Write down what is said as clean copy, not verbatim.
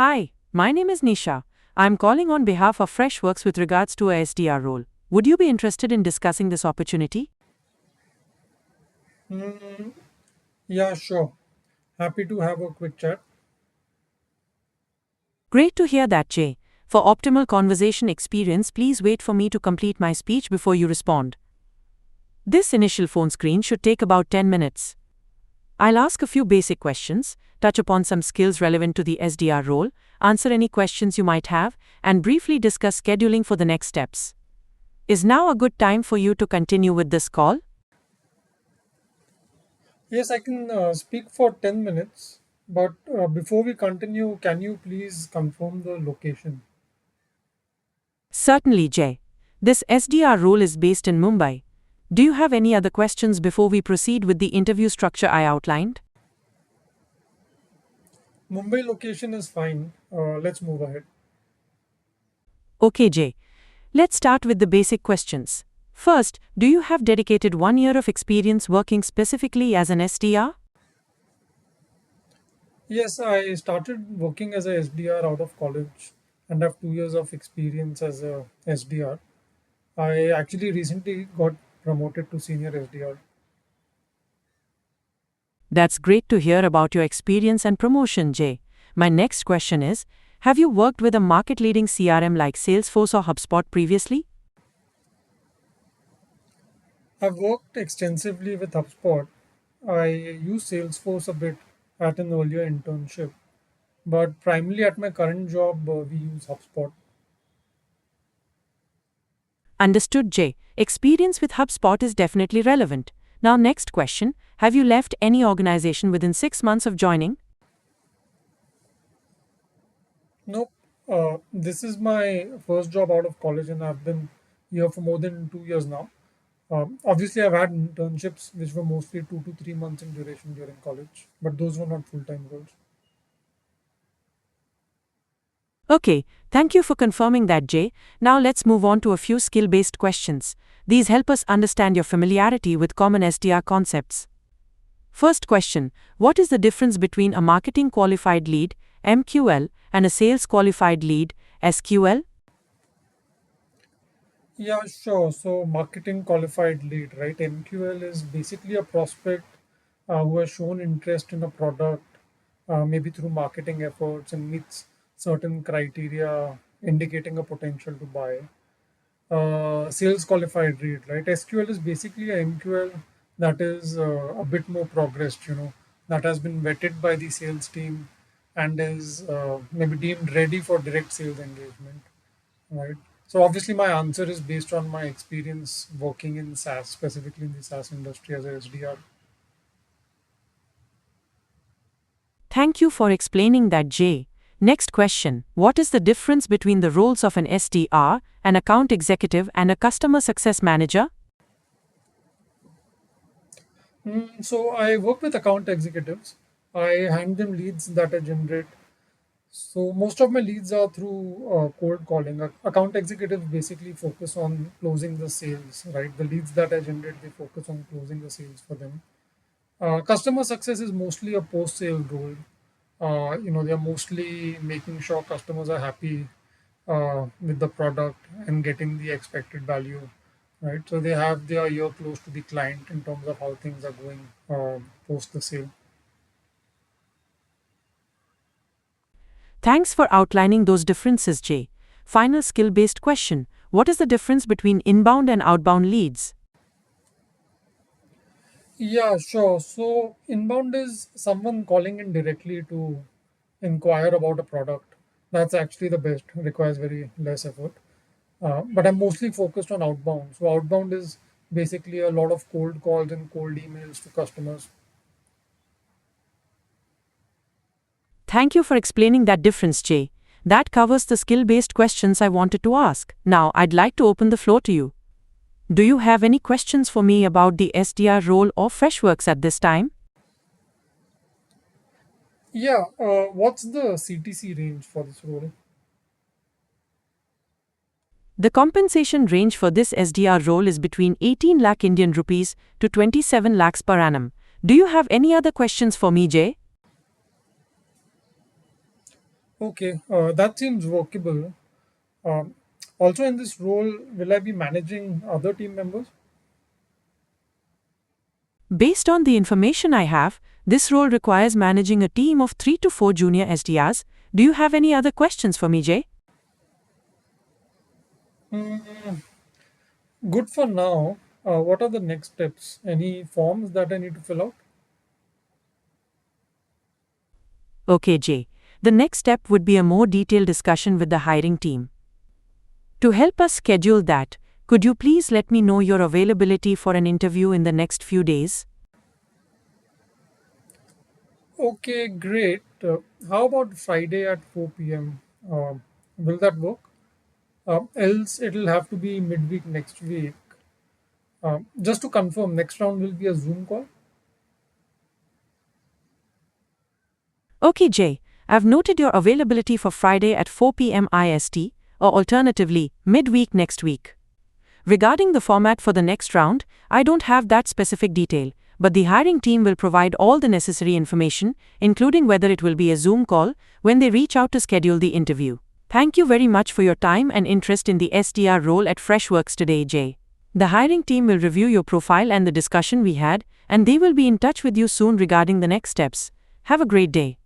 Hi, my name is Nisha. I'm calling on behalf of Freshworks with regards to a SDR role. Would you be interested in discussing this opportunity? Mm, yeah, sure. Happy to have a quick chat. Great to hear that, Jay. For optimal conversation experience, please wait for me to complete my speech before you respond. This initial phone screen should take about 10 minutes. I'll ask a few basic questions, touch upon some skills relevant to the SDR role, answer any questions you might have, and briefly discuss scheduling for the next steps. Is now a good time for you to continue with this call? Yes, I can speak for 10 minutes, but before we continue, can you please confirm the location? Certainly, Jay. This SDR role is based in Mumbai. Do you have any other questions before we proceed with the interview structure I outlined? Mumbai location is fine. Let's move ahead. Okay, Jay. Let's start with the basic questions. First, do you have dedicated 1 year of experience working specifically as an SDR? Yes, I started working as a SDR out of college and have 2 years of experience as a SDR. I actually recently got promoted to senior SDR. That's great to hear about your experience and promotion, Jay. My next question is, have you worked with a market-leading CRM like Salesforce or HubSpot previously? I've worked extensively with HubSpot. I use Salesforce a bit at an earlier internship, but primarily at my current job, we use HubSpot. Understood, Jay. Experience with HubSpot is definitely relevant. Now, next question. Have you left any organization within 6 months of joining? Nope. This is my first job out of college, and I've been here for more than 2 years now. Obviously, I've had internships which were mostly 2 to 3 months in duration during college, but those were not full time roles. Okay, thank you for confirming that, Jay. Now let's move on to a few skill based questions. These help us understand your familiarity with common SDR concepts. First question: what is the difference between a marketing qualified lead, MQL, and a sales qualified lead, SQL? Yeah, sure. So, marketing qualified lead, right? MQL is basically a prospect who has shown interest in a product, maybe through marketing efforts and meets certain criteria indicating a potential to buy. Sales qualified lead, right? SQL is basically a MQL that is a bit more progressed, that has been vetted by the sales team and is maybe deemed ready for direct sales engagement. Right. So obviously, my answer is based on my experience working in SaaS, specifically in the SaaS industry as a SDR. Thank you for explaining that, Jay. Next question: what is the difference between the roles of an SDR, an account executive, and a customer success manager? So I work with account executives. I hand them leads that I generate. So most of my leads are through cold calling. Account executives basically focus on closing the sales, right? The leads that I generate, they focus on closing the sales for them. Customer success is mostly a post-sale role. They're mostly making sure customers are happy with the product and getting the expected value, right? So they have their ear close to the client in terms of how things are going post the sale. Thanks for outlining those differences, Jay. Final skill based question: what is the difference between inbound and outbound leads? Yeah, sure. So inbound is someone calling in directly to inquire about a product. That's actually the best, requires very less effort. But I'm mostly focused on outbound. So outbound is basically a lot of cold calls and cold emails to customers. Thank you for explaining that difference, Jay. That covers the skill based questions I wanted to ask. Now, I'd like to open the floor to you. Do you have any questions for me about the SDR role or Freshworks at this time? Yeah, what's the CTC range for this role? The compensation range for this SDR role is between 18 lakh Indian rupees to 27 lakhs per annum. Do you have any other questions for me, Jay? Okay, that seems workable. Um, Also, in this role, will I be managing other team members? Based on the information I have, this role requires managing a team of 3 to 4 junior SDRs. Do you have any other questions for me, Jay? Mm, Good for now. What are the next steps? Any forms that I need to fill out? Okay, Jay. The next step would be a more detailed discussion with the hiring team. To help us schedule that, could you please let me know your availability for an interview in the next few days? Okay, great. How about Friday at 4 p.m.? Will that work? Else, it'll have to be midweek next week. Just to confirm, next round will be a Zoom call. Okay, Jay. I've noted your availability for Friday at 4 p.m. IST, or alternatively, midweek next week. Regarding the format for the next round, I don't have that specific detail, but the hiring team will provide all the necessary information, including whether it will be a Zoom call, when they reach out to schedule the interview. Thank you very much for your time and interest in the SDR role at Freshworks today, Jay. The hiring team will review your profile and the discussion we had, and they will be in touch with you soon regarding the next steps. Have a great day.